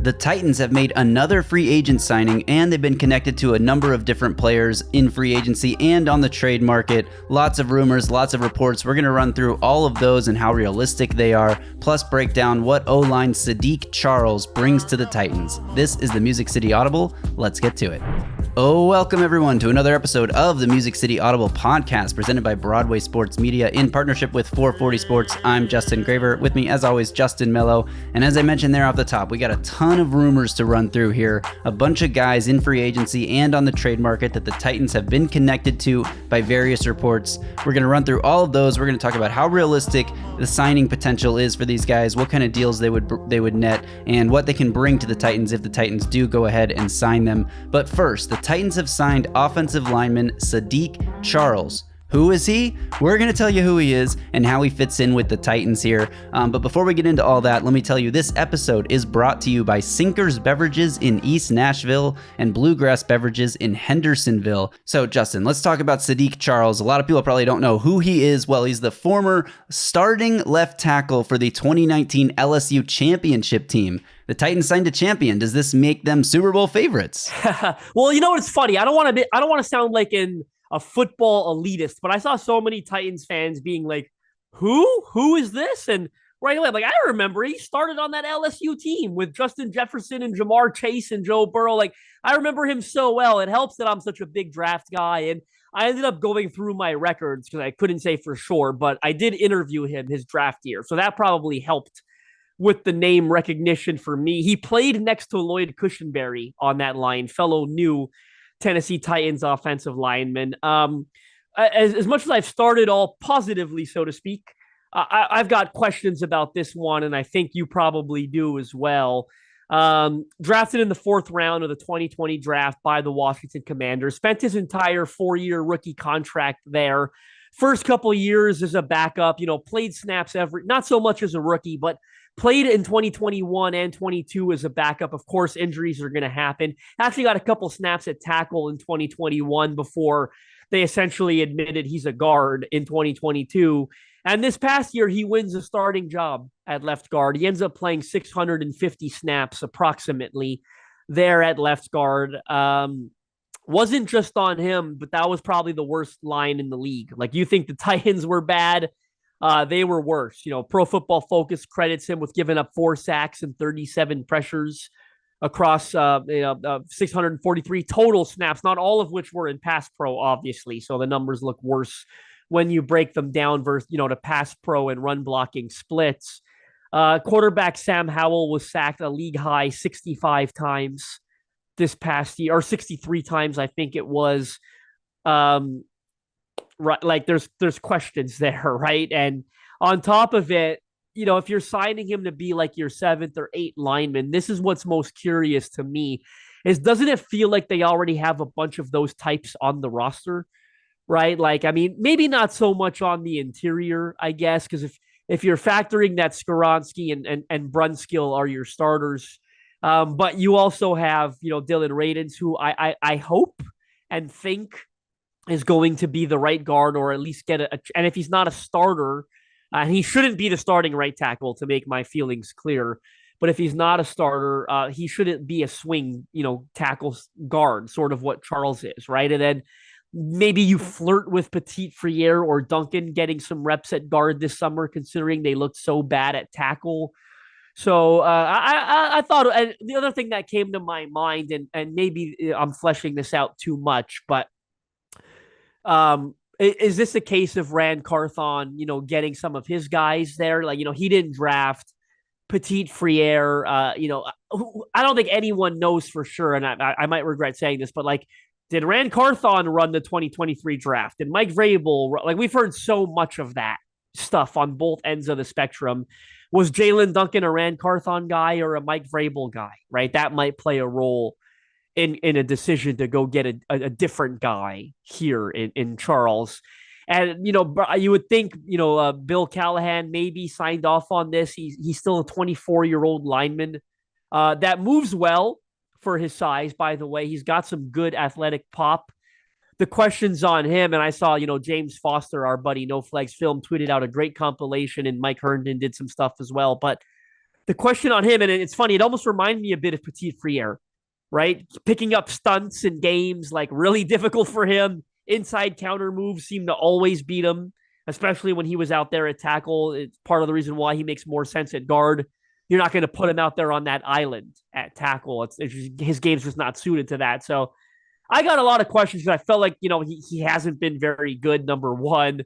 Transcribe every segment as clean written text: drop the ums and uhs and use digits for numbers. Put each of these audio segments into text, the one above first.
The Titans have made another free agent signing, and they've been connected to a number of different players in free agency and on the trade market. Lots of rumors, lots of reports. We're going to run through all of those and how realistic they are, plus break down what O-line Saahdiq Charles brings to the Titans. This is the Music City Audible. Let's get to it. Oh, welcome everyone to another episode of the Music City Audible podcast presented by Broadway Sports Media in partnership with 440 Sports. I'm Justin Graver. With me, as always, Justin Melo. And as I mentioned there off the top, we got a ton of rumors to run through here. A bunch of guys in free agency and on the trade market that the Titans have been connected to by various reports. We're going to run through all of those. We're going to talk about how realistic the signing potential is for these guys, what kind of deals they would net, and what they can bring to the Titans if the Titans do go ahead and sign them. But first, the Titans have signed offensive lineman Saahdiq Charles. Who is he? We're going to tell you who he is and how he fits in with the Titans here. But before we get into all that, let me tell you this episode is brought to you by Sinkers Beverages in East Nashville and Bluegrass Beverages in Hendersonville. So Justin, let's talk about Saahdiq Charles. A lot of people probably don't know who he is. Well, he's the former starting left tackle for the 2019 LSU championship team. The Titans signed a champion. Does this make them Super Bowl favorites? Well, you know what's funny? I don't want to sound like a football elitist, but I saw so many Titans fans being like, who is this? And right away, I'm like, I remember he started on that LSU team with Justin Jefferson and Jamar Chase and Joe Burrow. Like, I remember him so well. It helps that I'm such a big draft guy. And I ended up going through my records because I couldn't say for sure, but I did interview him his draft year. So that probably helped with the name recognition for me. He played next to Lloyd Cushenberry on that line, fellow new Tennessee Titans offensive lineman. As much as I've started all positively, so to speak, I've got questions about this one, and I think you probably do as well. Drafted in the fourth round of the 2020 draft by the Washington Commanders, spent his entire 4-year rookie contract there. First couple of years as a backup, played snaps not so much as a rookie, but played in 2021 and 22 as a backup. Of course, injuries are going to happen. Actually got a couple snaps at tackle in 2021 before they essentially admitted he's a guard in 2022. And this past year, he wins a starting job at left guard. He ends up playing 650 snaps approximately there at left guard. Wasn't just on him, but that was probably the worst line in the league. Like, you think the Titans were bad? They were worse. Pro Football Focus credits him with giving up 4 sacks and 37 pressures across 643 total snaps, not all of which were in pass pro, obviously. So the numbers look worse when you break them down versus, to pass pro and run blocking splits. Quarterback Sam Howell was sacked a league high 65 times this past year, or 63 times, I think it was. Right, like there's questions there, right? And on top of it, if you're signing him to be like your 7th or 8th lineman, this is what's most curious to me, is doesn't it feel like they already have a bunch of those types on the roster, right? Like, I mean, maybe not so much on the interior, I guess, because if you're factoring that Skoronski and Brunskill are your starters, but you also have, Dylan Radins, who I hope and think is going to be the right guard, or at least get and if he's not a starter, and he shouldn't be the starting right tackle, to make my feelings clear, but if he's not a starter, he shouldn't be a swing, tackle guard, sort of what Charles is, right? And then maybe you flirt with Petit Friere or Duncan getting some reps at guard this summer, considering they looked so bad at tackle. So I thought, and the other thing that came to my mind, and maybe I'm fleshing this out too much, but is this a case of Rand Carthon, getting some of his guys there? Like, he didn't draft Petit Friere. I don't think anyone knows for sure, and I might regret saying this, but like, did Rand Carthon run the 2023 draft? Did Mike Vrabel? Like, we've heard so much of that stuff on both ends of the spectrum. Was Jalen Duncan a Rand Carthon guy or a Mike Vrabel guy, right? That might play a role in a decision to go get a different guy here in Charles. And, you would think, Bill Callahan maybe signed off on this. He's still a 24-year-old lineman that moves well for his size, by the way. He's got some good athletic pop. The questions on him, and I saw, James Foster, our buddy No Flags Film, tweeted out a great compilation, and Mike Herndon did some stuff as well. But The question on him, and it's funny, it almost reminded me a bit of Petit Friere, right? Picking up stunts in games, like really difficult for him. Inside counter moves seem to always beat him, especially when he was out there at tackle. It's part of the reason why he makes more sense at guard. You're not going to put him out there on that island at tackle. It's just, his game's just not suited to that. So I got a lot of questions because I felt like, he hasn't been very good, number one.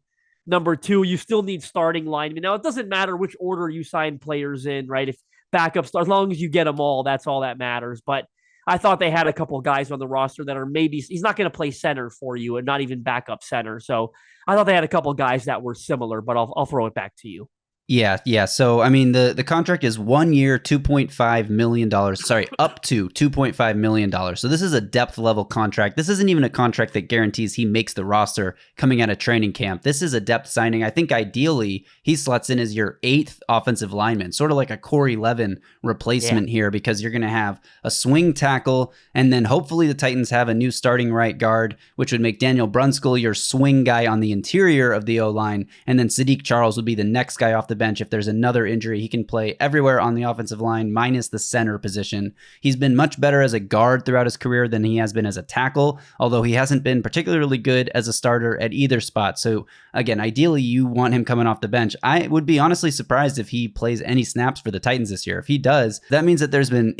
Number two, you still need starting linemen. Now, it doesn't matter which order you sign players in, right? If backups, as long as you get them all, that's all that matters. But I thought they had a couple of guys on the roster that are maybe, he's not going to play center for you and not even backup center. So I thought they had a couple of guys that were similar, but I'll throw it back to you. Yeah. So, I mean, the contract is 1 year, $2.5 million. Sorry, up to $2.5 million. So this is a depth level contract. This isn't even a contract that guarantees he makes the roster coming out of training camp. This is a depth signing. I think ideally he slots in as your 8th offensive lineman, sort of like a Corey Levin replacement here, because you're going to have a swing tackle, and then hopefully the Titans have a new starting right guard, which would make Daniel Brunskill your swing guy on the interior of the O-line, and then Saahdiq Charles would be the next guy off the bench. If there's another injury, he can play everywhere on the offensive line minus the center position. He's been much better as a guard throughout his career than he has been as a tackle, although he hasn't been particularly good as a starter at either spot. So again, ideally you want him coming off the bench. I would be honestly surprised if he plays any snaps for the Titans this year. If he does, that means that there's been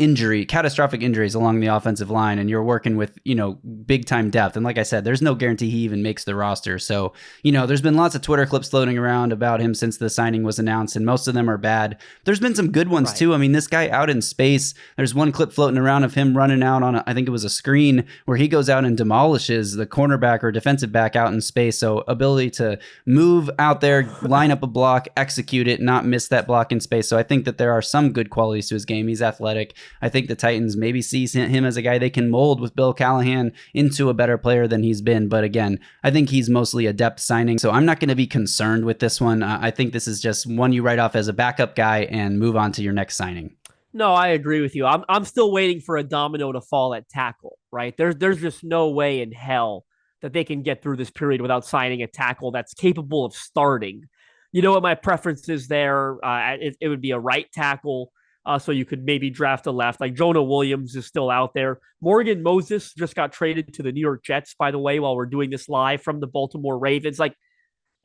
catastrophic injuries along the offensive line, and you're working with, big time depth. And like I said, there's no guarantee he even makes the roster. So, there's been lots of Twitter clips floating around about him since the signing was announced, and most of them are bad. There's been some good ones too. I mean, this guy out in space, there's one clip floating around of him running out on, I think it was a screen, where he goes out and demolishes the cornerback or defensive back out in space. So ability to move out there, line up a block, execute it, not miss that block in space. So I think that there are some good qualities to his game. He's athletic. I think the Titans maybe see him as a guy they can mold with Bill Callahan into a better player than he's been. But again, I think he's mostly a depth signing. So I'm not going to be concerned with this one. I think this is just one you write off as a backup guy and move on to your next signing. No, I agree with you. I'm still waiting for a domino to fall at tackle, right? There's just no way in hell that they can get through this period without signing a tackle that's capable of starting. You know what my preference is there? It would be a right tackle. So you could maybe draft a left. Like Jonah Williams is still out there. Morgan Moses just got traded to the New York Jets, by the way, while we're doing this live from the Baltimore Ravens. Like,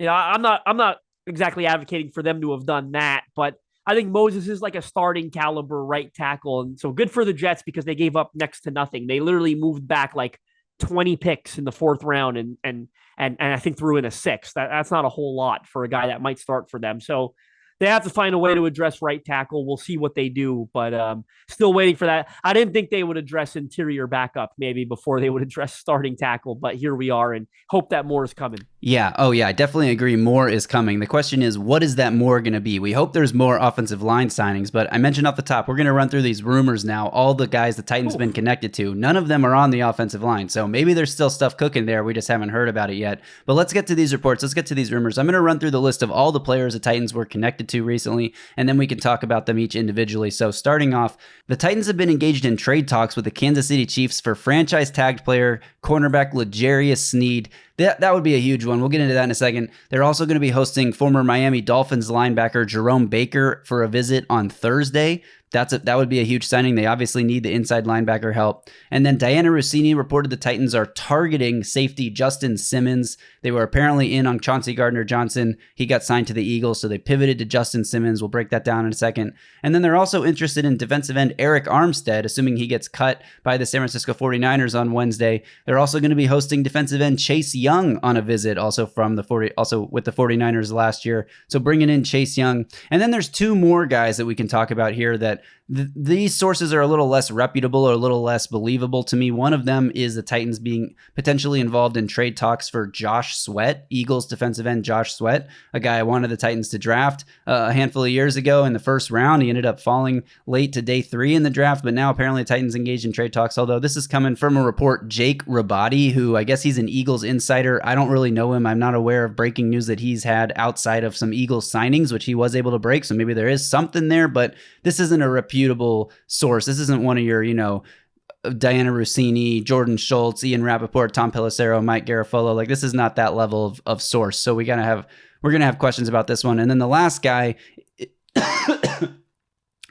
I'm not exactly advocating for them to have done that, but I think Moses is like a starting caliber right tackle. And so good for the Jets because they gave up next to nothing. They literally moved back like 20 picks in the 4th round and I think threw in a 6th. That's not a whole lot for a guy that might start for them. So they have to find a way to address right tackle. We'll see what they do, but still waiting for that. I didn't think they would address interior backup maybe before they would address starting tackle, but here we are and hope that more is coming. Yeah. Oh, yeah. I definitely agree. More is coming. The question is, what is that more going to be? We hope there's more offensive line signings, but I mentioned off the top, we're going to run through these rumors now. All the guys the Titans have been connected to, none of them are on the offensive line. So maybe there's still stuff cooking there. We just haven't heard about it yet. But let's get to these reports. Let's get to these rumors. I'm going to run through the list of all the players the Titans were connected to recently, and then we can talk about them each individually. So starting off, the Titans have been engaged in trade talks with the Kansas City Chiefs for franchise tagged player cornerback L'Jarius Sneed. That would be a huge one. We'll get into that in a second. They're also going to be hosting former Miami Dolphins linebacker Jerome Baker for a visit on Thursday. That would be a huge signing. They obviously need the inside linebacker help. And then Diana Rossini reported the Titans are targeting safety Justin Simmons. They were apparently in on Chauncey Gardner-Johnson. He got signed to the Eagles, so they pivoted to Justin Simmons. We'll break that down in a second. And then they're also interested in defensive end Arik Armstead, assuming he gets cut by the San Francisco 49ers on Wednesday. They're also going to be hosting defensive end Chase Young on a visit, also with the 49ers last year. So bringing in Chase Young. And then there's 2 more guys that we can talk about here that these sources are a little less reputable or a little less believable to me. One of them is the Titans being potentially involved in trade talks for Josh Sweat, Eagles defensive end Josh Sweat, a guy I wanted the Titans to draft a handful of years ago in the 1st round. He ended up falling late to day 3 in the draft, but now apparently the Titans engaged in trade talks, although this is coming from a report, Jake Rabati, who I guess he's an Eagles insider. I don't really know him. I'm not aware of breaking news that he's had outside of some Eagles signings, which he was able to break, so maybe there is something there, but this isn't a reputable source. This isn't one of your, Diana Rossini, Jordan Schultz, Ian Rappaport, Tom Pelissero, Mike Garafolo. Like, this is not that level of source. So we're gonna have questions about this one. And then the last guy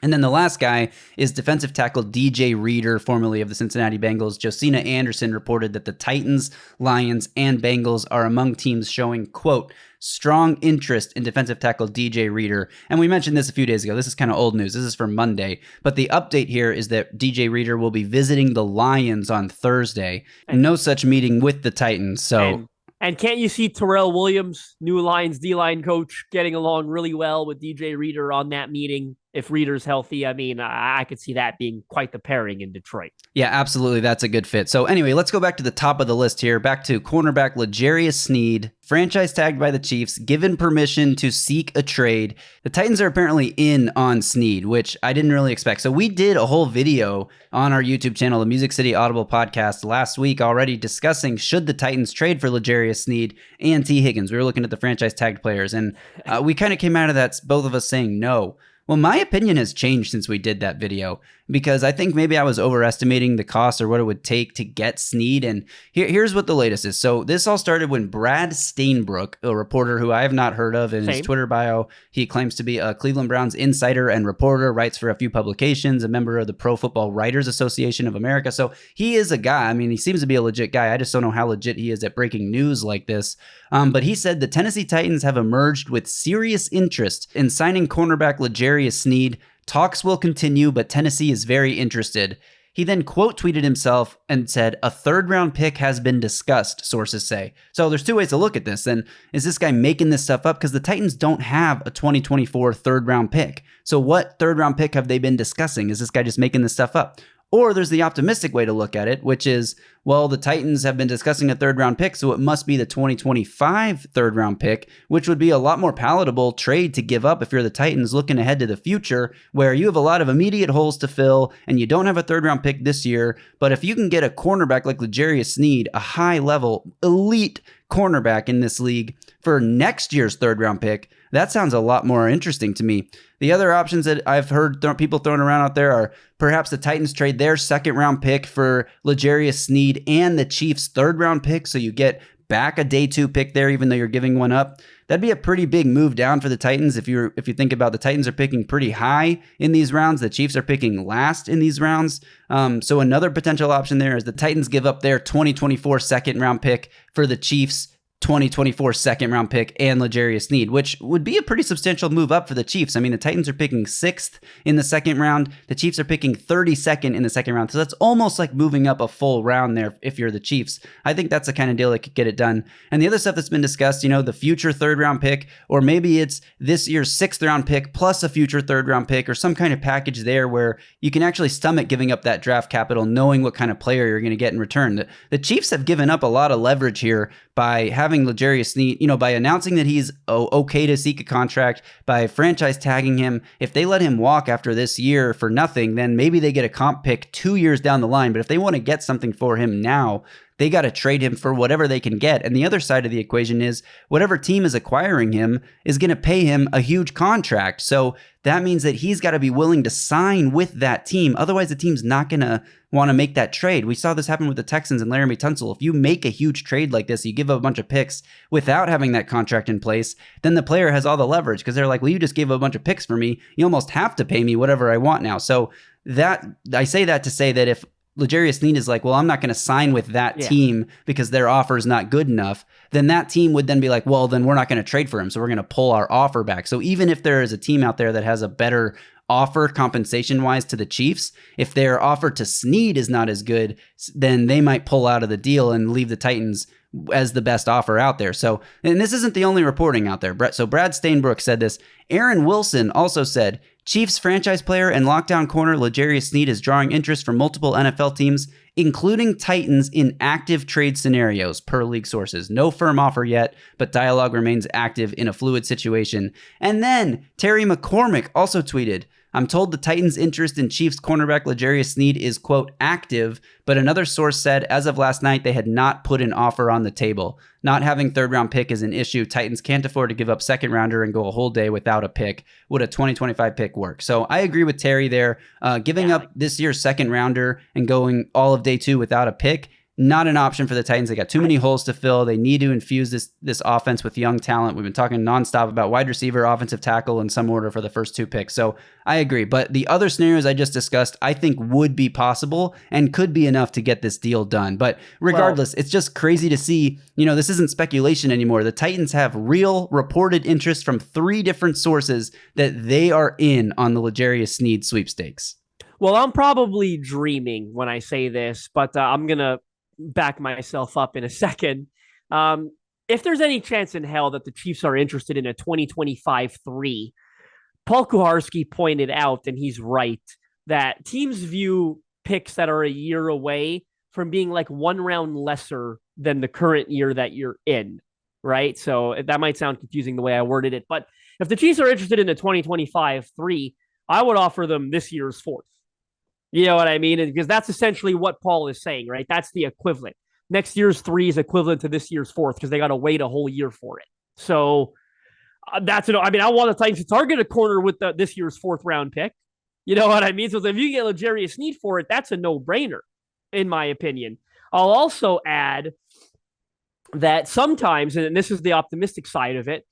And then the last guy is defensive tackle DJ Reader, formerly of the Cincinnati Bengals. Josina Anderson reported that the Titans, Lions, and Bengals are among teams showing, quote, strong interest in defensive tackle DJ Reader. And we mentioned this a few days ago. This is kind of old news. This is from Monday. But the update here is that DJ Reader will be visiting the Lions on Thursday. No such meeting with the Titans. So... And can't you see Terrell Williams, new Lions D-line coach, getting along really well with DJ Reader on that meeting? If Reader's healthy, I mean, I could see that being quite the pairing in Detroit. Yeah, absolutely. That's a good fit. So anyway, let's go back to the top of the list here. Back to cornerback L'Jarius Sneed, franchise tagged by the Chiefs, given permission to seek a trade. The Titans are apparently in on Sneed, which I didn't really expect. So we did a whole video on our YouTube channel, the Music City Audible podcast, last week already discussing should the Titans trade for L'Jarius Sneed and T. Higgins. We were looking at the franchise tagged players, and we kind of came out of that, both of us saying no. Well, my opinion has changed since we did that video because I think maybe I was overestimating the cost or what it would take to get Sneed. And here's what the latest is. So this all started when Brad Stainbrook, a reporter who I have not heard of in his Twitter bio, he claims to be a Cleveland Browns insider and reporter, writes for a few publications, a member of the Pro Football Writers Association of America. So he is a guy. I mean, he seems to be a legit guy. I just don't know how legit he is at breaking news like this. But he said the Tennessee Titans have emerged with serious interest in signing cornerback L'Jarius Sneed. Talks will continue, but Tennessee is very interested. He then quote tweeted himself and said, a third-round pick has been discussed, sources say. So there's two ways to look at this. Then is this guy making this stuff up? Because the Titans don't have a 2024 third-round pick. So what third-round pick have they been discussing? Is this guy just making this stuff up? Or there's the optimistic way to look at it, which is, well, the Titans have been discussing a third-round pick, so it must be the 2025 third-round pick, which would be a lot more palatable trade to give up if you're the Titans looking ahead to the future, where you have a lot of immediate holes to fill, and you don't have a third-round pick this year. But if you can get a cornerback like L'Jarius Sneed, a high-level, elite cornerback in this league for next year's third-round pick, that sounds a lot more interesting to me. The other options that I've heard people throwing around out there are perhaps the Titans trade their second-round pick for L'Jarius Sneed and the Chiefs' third-round pick, so you get back a day 2 pick there, even though you're giving one up. That'd be a pretty big move down for the Titans. If you think about the Titans are picking pretty high in these rounds, the Chiefs are picking last in these rounds. So another potential option there is the Titans give up their 2024 second-round pick for the Chiefs' 2024 second-round pick and L'Jarius Sneed, which would be a pretty substantial move up for the Chiefs. I mean, the Titans are picking 6th in the second round. The Chiefs are picking 32nd in the second round. So that's almost like moving up a full round there if you're the Chiefs. I think that's the kind of deal that could get it done. And the other stuff that's been discussed, the future third-round pick, or maybe it's this year's 6th-round pick plus a future third-round pick or some kind of package there where you can actually stomach giving up that draft capital knowing what kind of player you're going to get in return. The Chiefs have given up a lot of leverage here by having L'Jarius Sneed, by announcing that he's okay to seek a contract, by franchise tagging him. If they let him walk after this year for nothing, then maybe they get a comp pick 2 years down the line. But if they want to get something for him now, they got to trade him for whatever they can get. And the other side of the equation is whatever team is acquiring him is going to pay him a huge contract. So that means that he's got to be willing to sign with that team. Otherwise, the team's not going to want to make that trade. We saw this happen with the Texans and Laramie Tunsil. If you make a huge trade like this, you give up a bunch of picks without having that contract in place, then the player has all the leverage because they're like, well, you just gave up a bunch of picks for me. You almost have to pay me whatever I want now. So that I say that to say that if L'Jarius Sneed is like, well, I'm not going to sign with that team because their offer is not good enough, then that team would then be like, well, then we're not going to trade for him. So we're going to pull our offer back. So even if there is a team out there that has a better offer compensation-wise to the Chiefs, if their offer to Sneed is not as good, then they might pull out of the deal and leave the Titans as the best offer out there. So, and this isn't the only reporting out there. So Brad Stainbrook said this. Aaron Wilson also said, Chiefs franchise player and lockdown corner L'Jarius Sneed is drawing interest from multiple NFL teams, including Titans in active trade scenarios, per league sources. No firm offer yet, but dialogue remains active in a fluid situation. And then Terry McCormick also tweeted, I'm told the Titans' interest in Chiefs cornerback L'Jarius Sneed is, quote, active, but another source said as of last night they had not put an offer on the table. Not having third-round pick is an issue. Titans can't afford to give up second-rounder and go a whole day without a pick. Would a 2025 pick work? So I agree with Terry there. Giving up this year's second-rounder and going all of day 2 without a pick, not an option for the Titans. They got too many holes to fill. They need to infuse this offense with young talent. We've been talking nonstop about wide receiver, offensive tackle in some order for the first 2 picks. So I agree. But the other scenarios I just discussed, I think would be possible and could be enough to get this deal done. But regardless, it's just crazy to see, this isn't speculation anymore. The Titans have real reported interest from 3 different sources that they are in on the L'Jarius Sneed sweepstakes. Well, I'm probably dreaming when I say this, but I'm going to back myself up in a second. If there's any chance in hell that the Chiefs are interested in a 2025-3, Paul Kuharsky pointed out, and he's right, that teams view picks that are a year away from being like 1 round lesser than the current year that you're in, right? So that might sound confusing the way I worded it, but if the Chiefs are interested in a 2025-3, I would offer them this year's 4th. You know what I mean? Because that's essentially what Paul is saying, right? That's the equivalent. Next year's 3 is equivalent to this year's 4th because they got to wait a whole year for it. So that's it. I mean, I want the Titans to target a corner with this year's 4th round pick. You know what I mean? So if you get L'Jarius Sneed for it, that's a no-brainer, in my opinion. I'll also add that sometimes, and this is the optimistic side of it,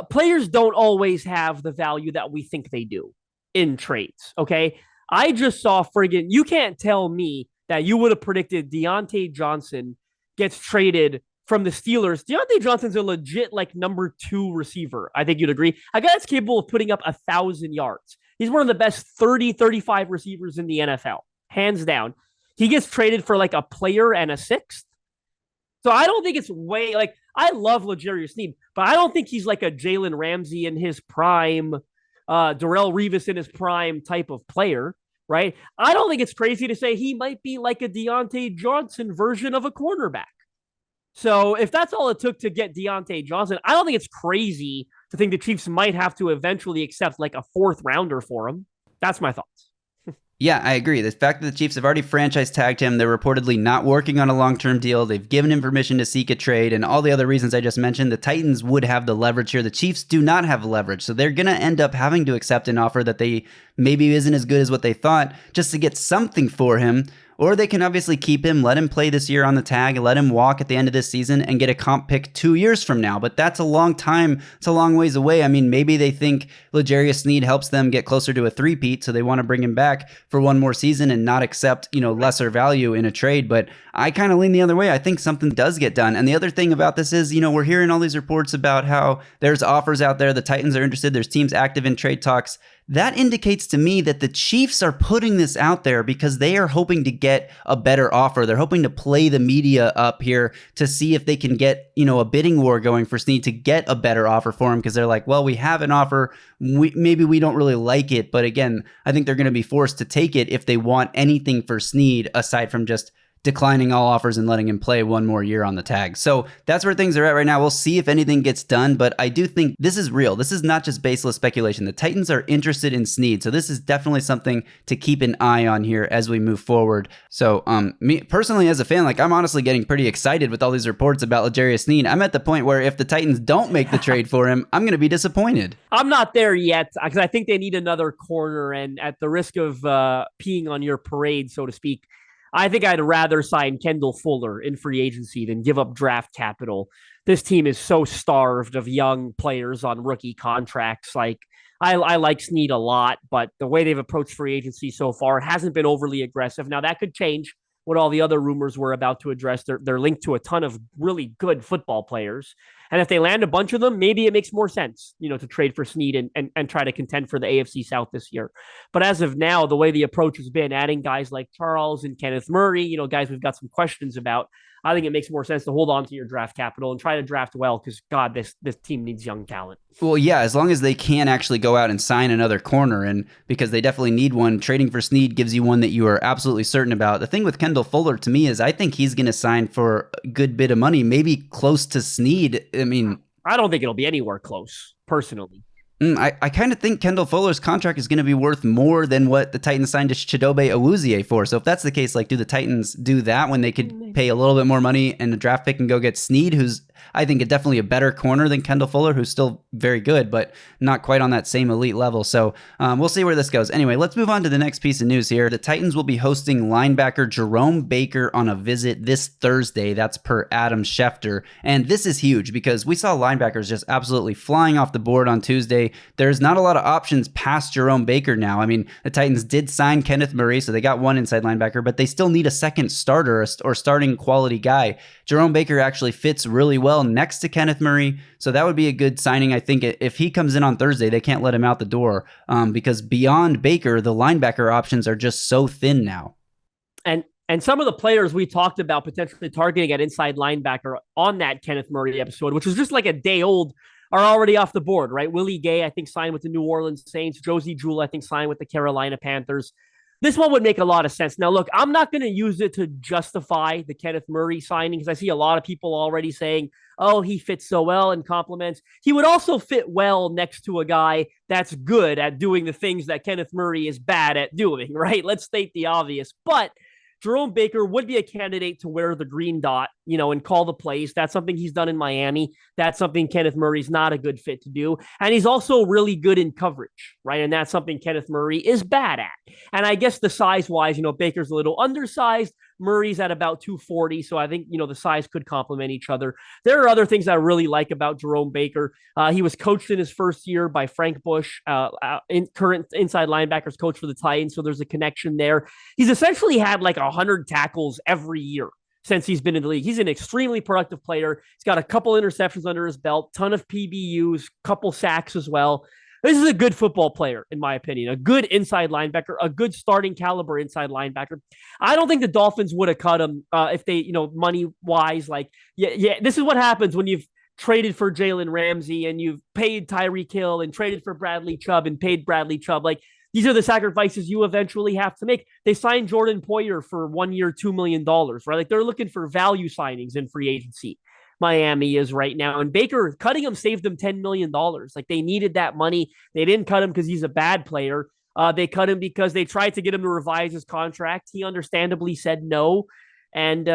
players don't always have the value that we think they do in trades, okay? I just saw you can't tell me that you would have predicted Deontay Johnson gets traded from the Steelers. Deontay Johnson's a legit number 2 receiver. I think you'd agree. A guy that's capable of putting up 1,000 yards. He's one of the best 30, 35 receivers in the NFL, hands down. He gets traded for a player and a 6th. So I don't think it's I love L'Jarius Sneed, but I don't think he's like a Jalen Ramsey in his prime, Darrelle Revis in his prime type of player, right? I don't think it's crazy to say he might be like a Deontay Johnson version of a cornerback. So if that's all it took to get Deontay Johnson, I don't think it's crazy to think the Chiefs might have to eventually accept a 4th rounder for him. That's my thoughts. Yeah, I agree. The fact that the Chiefs have already franchise tagged him, they're reportedly not working on a long-term deal. They've given him permission to seek a trade, and all the other reasons I just mentioned, the Titans would have the leverage here. The Chiefs do not have leverage, so they're going to end up having to accept an offer that they maybe isn't as good as what they thought just to get something for him. Or they can obviously keep him, let him play this year on the tag, and let him walk at the end of this season and get a comp pick 2 years from now. But that's a long time. It's a long ways away. I mean, maybe they think L'Jarius Sneed helps them get closer to a 3-peat, so they want to bring him back for 1 more season and not accept, lesser value in a trade. But I kind of lean the other way. I think something does get done. And the other thing about this is, we're hearing all these reports about how there's offers out there. The Titans are interested. There's teams active in trade talks. That indicates to me that the Chiefs are putting this out there because they are hoping to get a better offer. They're hoping to play the media up here to see if they can get, a bidding war going for Sneed to get a better offer for him because they're like, well, we have an offer. Maybe we don't really like it. But again, I think they're going to be forced to take it if they want anything for Sneed aside from just declining all offers and letting him play 1 more year on the tag. So that's where things are at right now. We'll see if anything gets done, but I do think this is real. This is not just baseless speculation. The Titans are interested in Sneed, so this is definitely something to keep an eye on here as we move forward. So me personally as a fan, I'm honestly getting pretty excited with all these reports about L'Jarius Sneed. I'm at the point where if the Titans don't make the trade for him, I'm going to be disappointed. I'm not there yet because I think they need another corner, and at the risk of peeing on your parade, so to speak, I think I'd rather sign Kendall Fuller in free agency than give up draft capital. This team is so starved of young players on rookie contracts. I like Sneed a lot, but the way they've approached free agency so far hasn't been overly aggressive. Now, that could change what all the other rumors we're about to address. They're linked to a ton of really good football players. And if they land a bunch of them, maybe it makes more sense, to trade for Sneed and try to contend for the AFC South this year. But as of now, the way the approach has been, adding guys like Charles and Kenneth Murray, guys we've got some questions about, I think it makes more sense to hold on to your draft capital and try to draft well because, God, this team needs young talent. Well, yeah, as long as they can actually go out and sign another corner, and because they definitely need one, trading for Sneed gives you one that you are absolutely certain about. The thing with Kendall Fuller to me is I think he's going to sign for a good bit of money, maybe close to Sneed. I mean, I don't think it'll be anywhere close, personally. I kind of think Kendall Fuller's contract is going to be worth more than what the Titans signed to Chidobe Awuzie for. So if that's the case, do the Titans do that when they could pay a little bit more money and the draft pick and go get Sneed, who's I think definitely a better corner than Kendall Fuller, who's still very good, but not quite on that same elite level. So we'll see where this goes. Anyway, let's move on to the next piece of news here. The Titans will be hosting linebacker Jerome Baker on a visit this Thursday. That's per Adam Schefter. And this is huge because we saw linebackers just absolutely flying off the board on Tuesday. There's not a lot of options past Jerome Baker now. I mean, the Titans did sign Kenneth Murray, so they got one inside linebacker, but they still need a second starter or starting quality guy. Jerome Baker actually fits really well next to Kenneth Murray, so that would be a good signing. I think if he comes in on Thursday, they can't let him out the door because beyond Baker, the linebacker options are just so thin now. And some of the players we talked about potentially targeting at inside linebacker on that Kenneth Murray episode, which was just like a day old, are already off the board, right? Willie Gay, I think, signed with the New Orleans Saints. Josie Jewell, I think, signed with the Carolina Panthers. This one would make a lot of sense. Now, look, I'm not going to use it to justify the Kenneth Murray signing because I see a lot of people already saying, oh, he fits so well and compliments. He would also fit well next to a guy that's good at doing the things that Kenneth Murray is bad at doing, right? Let's state the obvious. But Jerome Baker would be a candidate to wear the green dot, and call the plays. That's something he's done in Miami. That's something Kenneth Murray's not a good fit to do. And he's also really good in coverage, right? And that's something Kenneth Murray is bad at. And I guess the size-wise, Baker's a little undersized. Murray's at about 240, so I think, the size could complement each other. There are other things I really like about Jerome Baker. He was coached in his first year by Frank Bush, current inside linebackers coach for the Titans, so there's a connection there. He's essentially had like 100 tackles every year since he's been in the league. He's an extremely productive player. He's got a couple interceptions under his belt, ton of PBUs, couple sacks as well. This is a good football player, in my opinion, a good inside linebacker, a good starting caliber inside linebacker. I don't think the Dolphins would have cut him if they, money wise, this is what happens when you've traded for Jalen Ramsey and you've paid Tyreek Hill and traded for Bradley Chubb and paid Bradley Chubb. Like, these are the sacrifices you eventually have to make. They signed Jordan Poyer for 1 year, $2 million, right? Like, they're looking for value signings in free agency. Miami is right now. And Baker, cutting him saved them $10 million. Like, they needed that money. They didn't cut him because he's a bad player. They cut him because they tried to get him to revise his contract. He understandably said no. And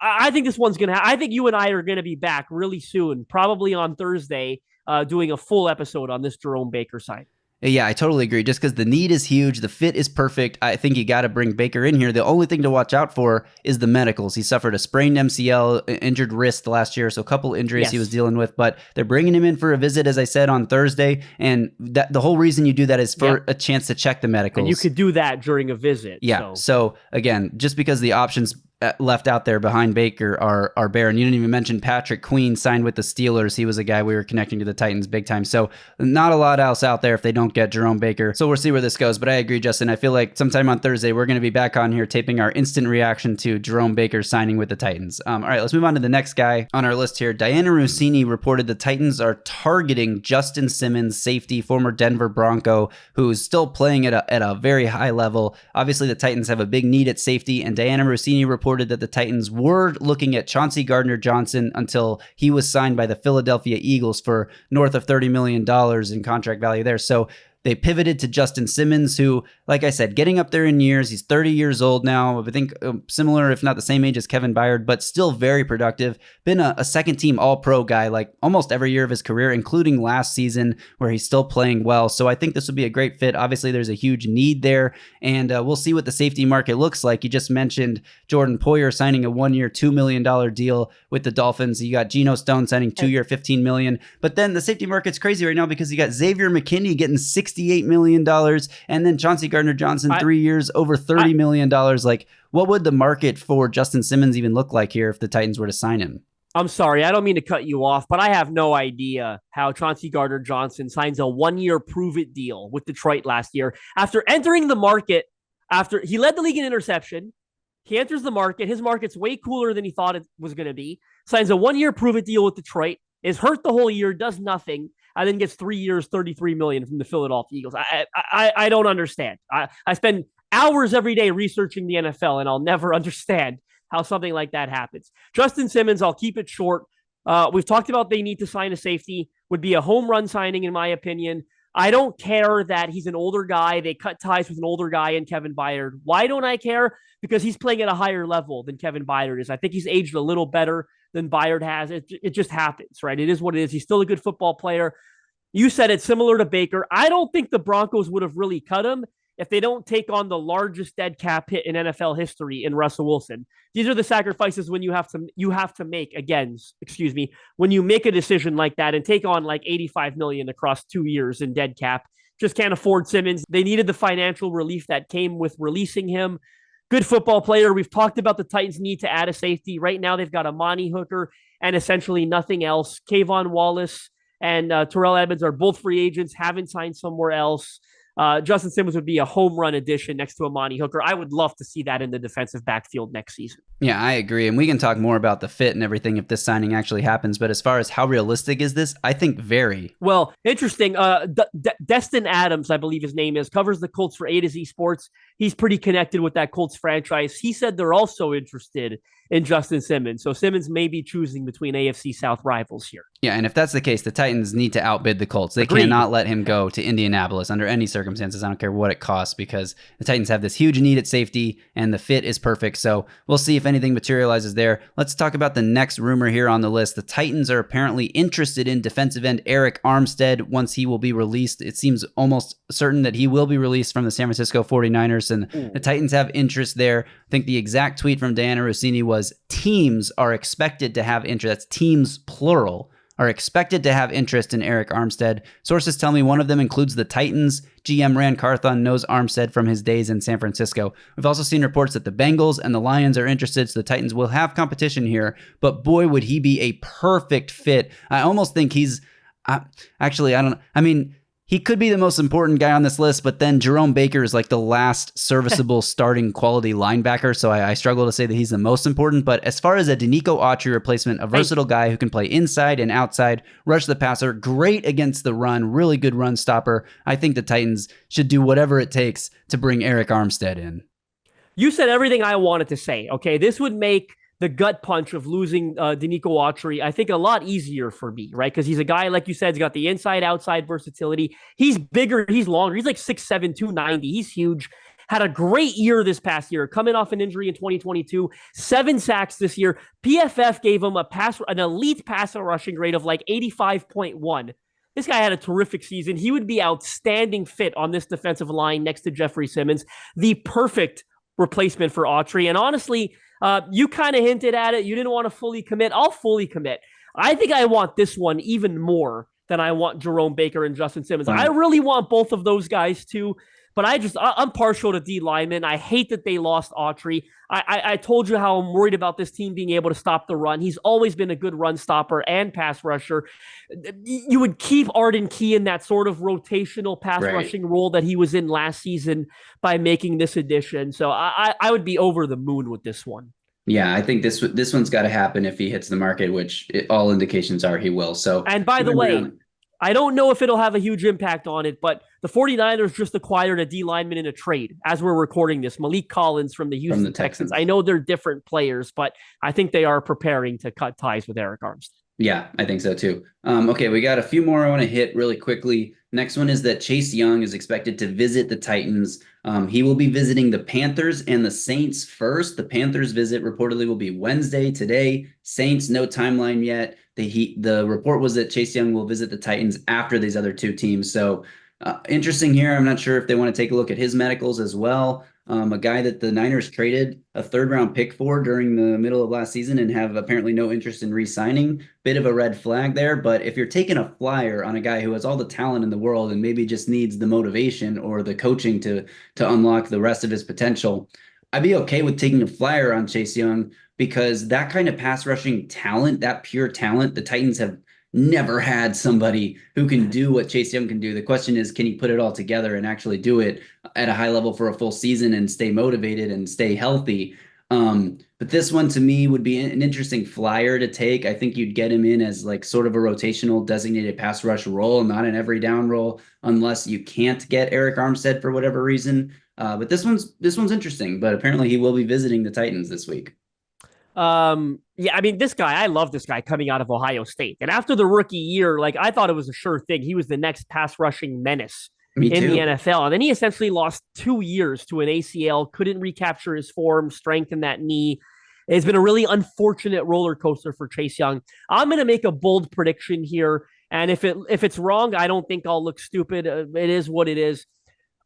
I think this one's going to I think you and I are going to be back really soon, probably on Thursday, doing a full episode on this Jerome Baker side. Yeah, I totally agree. Just because the need is huge, the fit is perfect. I think you got to bring Baker in here. The only thing to watch out for is the medicals. He suffered a sprained MCL, injured wrist last year, so a couple injuries he was dealing with. But they're bringing him in for a visit, as I said, on Thursday. And the whole reason you do that is for a chance to check the medicals. And you could do that during a visit. Yeah. So again, just because the options left out there behind Baker are barren. You didn't even mention Patrick Queen signed with the Steelers. He was a guy we were connecting to the Titans big time. So not a lot else out there if they don't get Jerome Baker. So we'll see where this goes. But I agree, Justin. I feel like sometime on Thursday, we're going to be back on here taping our instant reaction to Jerome Baker signing with the Titans. All right, let's move on to the next guy on our list here. Diana Rossini reported the Titans are targeting Justin Simmons, safety, former Denver Bronco, who's still playing at a very high level. Obviously, the Titans have a big need at safety, and Diana Rossini reported that the Titans were looking at Chauncey Gardner-Johnson until he was signed by the Philadelphia Eagles for north of $30 million in contract value there. So they pivoted to Justin Simmons, who, like I said, getting up there in years. He's 30 years old now. I think similar, if not the same age as Kevin Byard, but still very productive. Been a second-team All-Pro guy like almost every year of his career, including last season where he's still playing well. So I think this would be a great fit. Obviously, there's a huge need there, and we'll see what the safety market looks like. You just mentioned Jordan Poyer signing a 1 year, $2 million deal with the Dolphins. You got Geno Stone signing 2 year, $15 million. But then the safety market's crazy right now because you got Xavier McKinney getting $68 million, and then Chauncey Gardner-Johnson, 3 years, over $30 million. Like, what would the market for Justin Simmons even look like here if the Titans were to sign him? I'm sorry, I don't mean to cut you off, but I have no idea how Chauncey Gardner-Johnson signs a 1 year prove-it deal with Detroit last year. After entering the market, after he led the league in interception, he enters the market. His market's way cooler than he thought it was going to be. Signs a 1 year prove-it deal with Detroit, is hurt the whole year, does nothing, and then gets 3 years, $33 million from the Philadelphia Eagles. I don't understand. I spend hours every day researching the NFL, and I'll never understand how something like that happens. Justin Simmons, I'll keep it short. We've talked about they need to sign a safety, would be a home run signing, in my opinion. I don't care that he's an older guy. They cut ties with an older guy in Kevin Byard. Why don't I care? Because he's playing at a higher level than Kevin Byard is. I think he's aged a little better. than Byard has. It just happens, right? It is what it is. He's still a good football player. You said it's similar to Baker. I don't think the Broncos would have really cut him if they don't take on the largest dead cap hit in NFL history in Russell Wilson. These are the sacrifices when you have to make, again, excuse me, when you make a decision like that and take on like $85 million across 2 years in dead cap. Just can't afford Simmons. They needed the financial relief that came with releasing him. Good football player. We've talked about the Titans' need to add a safety. Right now, they've got Amani Hooker and essentially nothing else. Kayvon Wallace and Terrell Edmonds are both free agents, haven't signed somewhere else. Justin Simmons would be a home run addition next to Amani Hooker. I would love to see that in the defensive backfield next season. Yeah, I agree. And we can talk more about the fit and everything if this signing actually happens. But as far as how realistic is this, I think very. Well, interesting. Destin Adams, I believe his name is, covers the Colts for A to Z Sports. He's pretty connected with that Colts franchise. He said they're also interested in Justin Simmons. So Simmons may be choosing between AFC South rivals here. Yeah, and if that's the case, the Titans need to outbid the Colts. They Agreed. cannot let him go to Indianapolis under any circumstances. I don't care what it costs, because the Titans have this huge need at safety, and the fit is perfect. So we'll see if anything materializes there. Let's talk about the next rumor here on the list. The Titans are apparently interested in defensive end Arik Armstead once he will be released. It seems almost certain that he will be released from the San Francisco 49ers, and the Titans have interest there. I think the exact tweet from Diana Rossini was, teams are expected to have interest. That's teams, plural, are expected to have interest in Arik Armstead. Sources tell me one of them includes the Titans. GM Rand Carthon knows Armstead from his days in San Francisco. We've also seen reports that the Bengals and the Lions are interested, so the Titans will have competition here, but boy, would he be a perfect fit. I almost think he's... actually, I don't know. I mean, he could be the most important guy on this list, but then Jerome Baker is like the last serviceable starting quality linebacker, so I struggle to say that he's the most important. But as far as a Denico Autry replacement, a versatile guy who can play inside and outside, rush the passer, great against the run, really good run stopper, I think the Titans should do whatever it takes to bring Arik Armstead in. You said everything I wanted to say, okay? This would make the gut punch of losing Denico Autry, I think, a lot easier for me, right? Because he's a guy, like you said, he's got the inside-outside versatility. He's bigger, he's longer. He's like 6'7", 290. He's huge. Had a great year this past year, coming off an injury in 2022. 7 sacks this year. PFF gave him an elite passer rushing grade of like 85.1. This guy had a terrific season. He would be outstanding fit on this defensive line next to Jeffrey Simmons. The perfect replacement for Autry. And honestly, you kind of hinted at it. You didn't want to fully commit. I'll fully commit. I think I want this one even more than I want Jerome Baker and Justin Simmons. I really want both of those guys too, but I'm partial to D lineman. I hate that they lost Autry. I told you how I'm worried about this team being able to stop the run. He's always been a good run stopper and pass rusher. You would keep Arden Key in that sort of rotational pass rushing role that he was in last season by making this addition. So I would be over the moon with this one. Yeah, I think this one's got to happen if he hits the market, which all indications are he will. So, and by the way, I don't know if it'll have a huge impact on it, but the 49ers just acquired a D lineman in a trade as we're recording this, Malik Collins from the Houston Texans. I know they're different players, but I think they are preparing to cut ties with Arik Armstead. Yeah, I think so too. Okay, we got a few more I want to hit really quickly. Next one is that Chase Young is expected to visit the Titans. He will be visiting the Panthers and the Saints first. The Panthers visit reportedly will be Wednesday today. Saints, no timeline yet. The report was that Chase Young will visit the Titans after these other two teams. So interesting here. I'm not sure if they want to take a look at his medicals as well. A guy that the Niners traded a 3rd-round pick for during the middle of last season and have apparently no interest in re-signing. Bit of a red flag there, but if you're taking a flyer on a guy who has all the talent in the world and maybe just needs the motivation or the coaching to unlock the rest of his potential, I'd be okay with taking a flyer on Chase Young, because that kind of pass rushing talent, that pure talent, the Titans have never had somebody who can do what Chase Young can do. The question is, can he put it all together and actually do it at a high level for a full season and stay motivated and stay healthy? But this one to me would be an interesting flyer to take. I think you'd get him in as like sort of a rotational designated pass rush role, not an every down role, unless you can't get Arik Armstead for whatever reason. But this one's interesting, but apparently he will be visiting the Titans this week. Yeah, I mean, this guy, I love this guy coming out of Ohio State. And after the rookie year, like, I thought it was a sure thing. He was the next pass rushing menace in the NFL. And then he essentially lost 2 years to an ACL, couldn't recapture his form, strengthen that knee. It's been a really unfortunate roller coaster for Chase Young. I'm going to make a bold prediction here. And if it's wrong, I don't think I'll look stupid. It is what it is.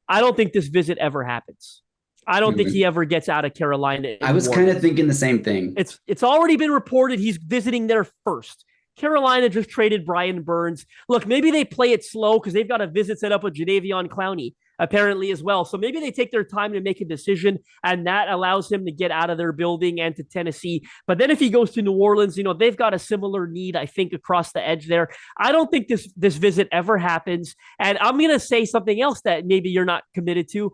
I don't think this visit ever happens. I don't think he ever gets out of Carolina. I was kind of thinking the same thing. It's already been reported he's visiting there first. Carolina just traded Brian Burns. Look, maybe they play it slow because they've got a visit set up with Jadeveon Clowney apparently as well. So maybe they take their time to make a decision, and that allows him to get out of their building and to Tennessee. But then if he goes to New Orleans, they've got a similar need, I think, across the edge there. I don't think this visit ever happens. And I'm going to say something else that maybe you're not committed to.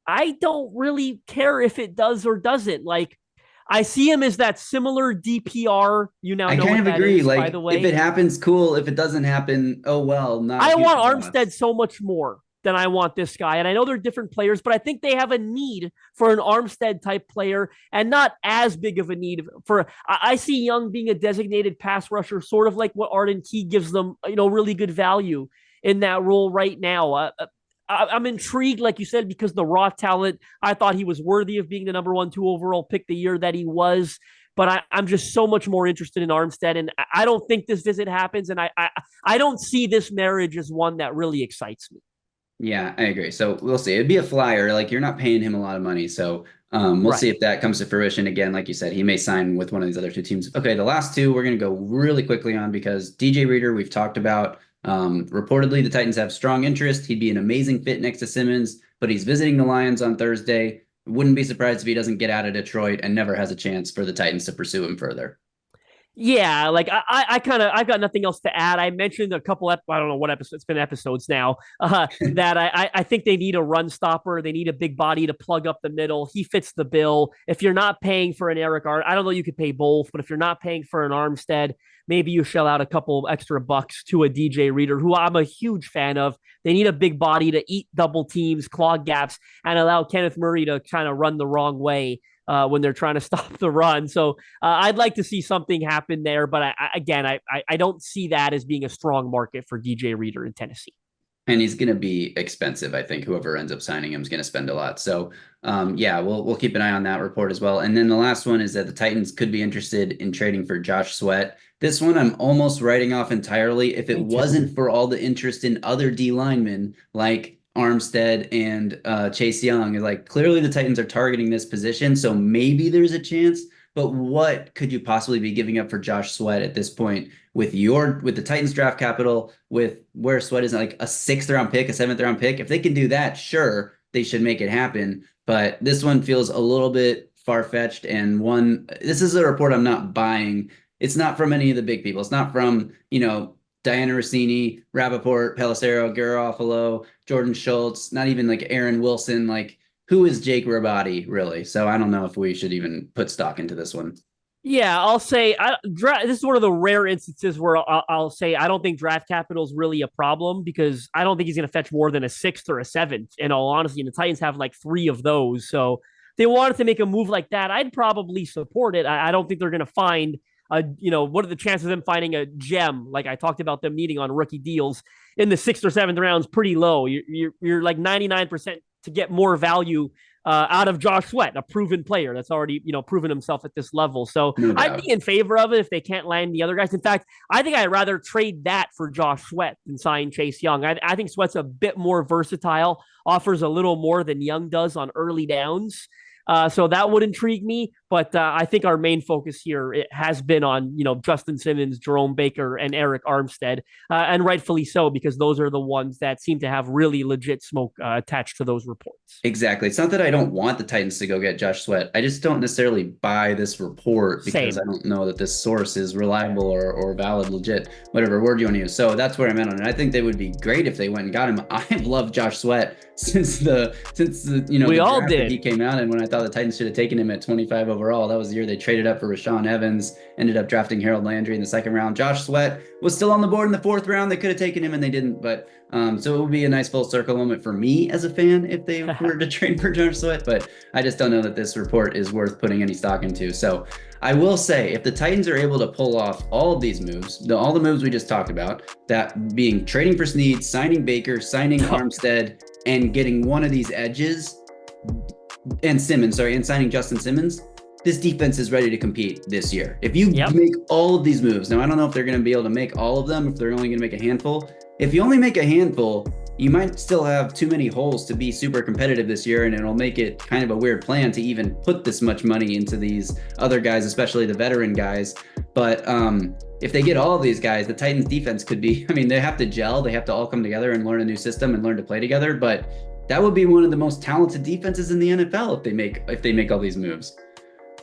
I don't really care if it does or doesn't. Like, I see him as that similar DPR. I kind of agree. By the way, if it happens, cool. If it doesn't happen, oh well. I want Armstead so much more than I want this guy. And I know they're different players, but I think they have a need for an Armstead type player and not as big of a need for. I see Young being a designated pass rusher, sort of like what Arden Key gives them, really good value in that role right now. I'm intrigued, like you said, because the raw talent, I thought he was worthy of being the number 1, 2 overall pick the year that he was. But I'm just so much more interested in Armstead, and I don't think this visit happens, and I don't see this marriage as one that really excites me. Yeah, I agree. So we'll see. It'd be a flyer. Like, you're not paying him a lot of money. So we'll see if that comes to fruition. Again, like you said, he may sign with one of these other 2 teams. Okay, the last 2 we're going to go really quickly on because DJ Reader, we've talked about. Reportedly, the Titans have strong interest. He'd be an amazing fit next to Simmons, but he's visiting the Lions on Thursday. Wouldn't be surprised if he doesn't get out of Detroit and never has a chance for the Titans to pursue him further. Yeah, like I've got nothing else to add. I mentioned a couple, I don't know what episode, it's been episodes now, that I think they need a run stopper. They need a big body to plug up the middle. He fits the bill. If you're not paying for an Arik Armstead, I don't know, you could pay both, but if you're not paying for an Armstead, maybe you shell out a couple extra bucks to a DJ Reader, who I'm a huge fan of. They need a big body to eat double teams, clog gaps, and allow Kenneth Murray to kind of run the wrong way when they're trying to stop the run. So I'd like to see something happen there. But I don't see that as being a strong market for DJ Reader in Tennessee. And he's going to be expensive. I think whoever ends up signing him is going to spend a lot. So we'll keep an eye on that report as well. And then the last one is that the Titans could be interested in trading for Josh Sweat. This one I'm almost writing off entirely. If it wasn't for all the interest in other D linemen like Armstead and Chase Young, like, clearly the Titans are targeting this position, so maybe there's a chance. But what could you possibly be giving up for Josh Sweat at this point with the Titans draft capital, with where Sweat is, like a 6th round pick, a 7th round pick? If they can do that, sure, they should make it happen. But this one feels a little bit far-fetched, and this is a report I'm not buying. It's not from any of the big people. It's not from, Diana Rossini, Rappaport, Pelissero, Garofalo, Jordan Schultz, not even like Aaron Wilson. Like, who is Jake Rabati, really? So I don't know if we should even put stock into this one. Yeah, I'll say this is one of the rare instances where I'll say I don't think draft capital is really a problem, because I don't think he's going to fetch more than a 6th or a 7th, in all honesty. And the Titans have like 3 of those. So they wanted to make a move like that, I'd probably support it. I don't think they're going to find what are the chances of them finding a gem, like I talked about them needing on rookie deals in the 6th or 7th rounds? Pretty low. You're like 99% to get more value out of Josh Sweat, a proven player that's already, proven himself at this level. So I'd be in favor of it if they can't land the other guys. In fact, I think I'd rather trade that for Josh Sweat than sign Chase Young. I think Sweat's a bit more versatile, offers a little more than Young does on early downs. So that would intrigue me, but I think our main focus here has been on, Justin Simmons, Jerome Baker, and Arik Armstead, and rightfully so, because those are the ones that seem to have really legit smoke attached to those reports. Exactly. It's not that I don't want the Titans to go get Josh Sweat. I just don't necessarily buy this report because I don't know that this source is reliable or valid, legit, whatever word you want to use. So that's where I'm at on it. I think they would be great if they went and got him. I've loved Josh Sweat since the we all did. He came out, and when I thought the Titans should have taken him at 25 overall, that was the year they traded up for Rashaan Evans, ended up drafting Harold Landry in the 2nd round. Josh Sweat was still on the board in the 4th round. They could have taken him and they didn't, but so it would be a nice full circle moment for me as a fan if they were to trade for Josh Sweat, but I just don't know that this report is worth putting any stock into. So I will say, if the Titans are able to pull off all of these moves, all the moves we just talked about, that being trading for Sneed, signing Baker, signing Armstead, and getting one of these edges, and signing Justin Simmons, this defense is ready to compete this year. If you Yep. make all of these moves, now I don't know if they're going to be able to make all of them, if they're only going to make a handful. If you only make a handful, you might still have too many holes to be super competitive this year, and it'll make it kind of a weird plan to even put this much money into these other guys, especially the veteran guys. But if they get all of these guys, the Titans defense could be, I mean, they have to gel, they have to all come together and learn a new system and learn to play together. But that would be one of the most talented defenses in the NFL if they make all these moves.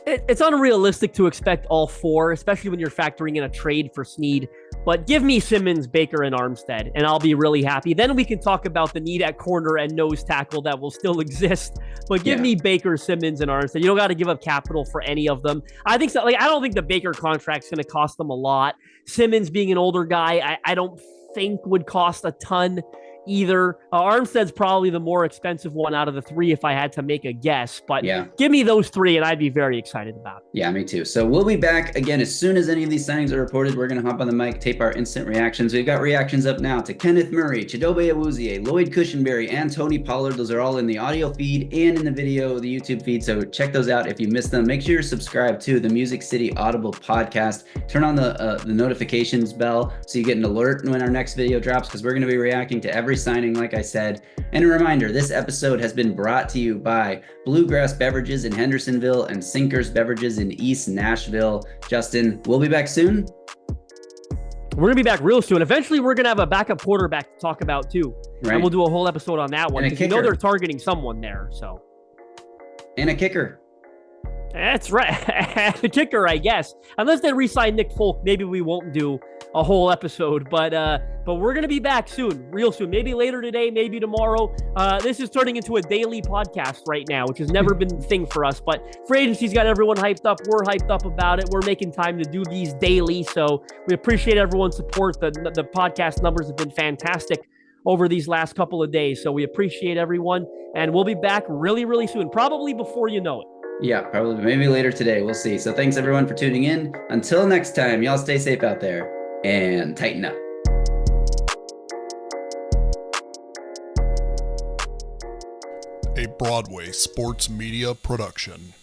It's unrealistic to expect all four, especially when you're factoring in a trade for Sneed. But give me Simmons, Baker, and Armstead, and I'll be really happy. Then we can talk about the need at corner and nose tackle that will still exist. But give me Baker, Simmons, and Armstead. You don't got to give up capital for any of them. I think so. Like, I don't think the Baker contract's going to cost them a lot. Simmons, being an older guy, I don't think would cost a ton either. Armstead's probably the more expensive one out of the three if I had to make a guess, but give me those three and I'd be very excited about it. Yeah, me too. So we'll be back again as soon as any of these signings are reported. We're going to hop on the mic, tape our instant reactions. We've got reactions up now to Kenneth Murray, Chidobe Awuzie, Lloyd Cushenberry, and Tony Pollard. Those are all in the audio feed and in the video, the YouTube feed. So check those out if you missed them. Make sure you're subscribed to the Music City Audible podcast. Turn on the notifications bell so you get an alert when our next video drops, because we're going to be reacting to every signing, like I said. And a reminder, this episode has been brought to you by Bluegrass Beverages in Hendersonville and Sinkers Beverages in East Nashville. Justin, we'll be back soon. We're going to be back real soon. Eventually, we're going to have a backup quarterback to talk about too. Right. And we'll do a whole episode on that one, because you know they're targeting someone there. So, and a kicker. That's right. The kicker, I guess. Unless they re-sign Nick Folk, maybe we won't do a whole episode. But we're going to be back soon, real soon. Maybe later today, maybe tomorrow. This is turning into a daily podcast right now, which has never been the thing for us. But free agency's got everyone hyped up. We're hyped up about it. We're making time to do these daily. So we appreciate everyone's support. The podcast numbers have been fantastic over these last couple of days. So we appreciate everyone. And we'll be back really, really soon, probably before you know it. Yeah, probably maybe later today. We'll see. So thanks everyone for tuning in. Until next time, y'all stay safe out there and tighten up. A Broadway sports media production.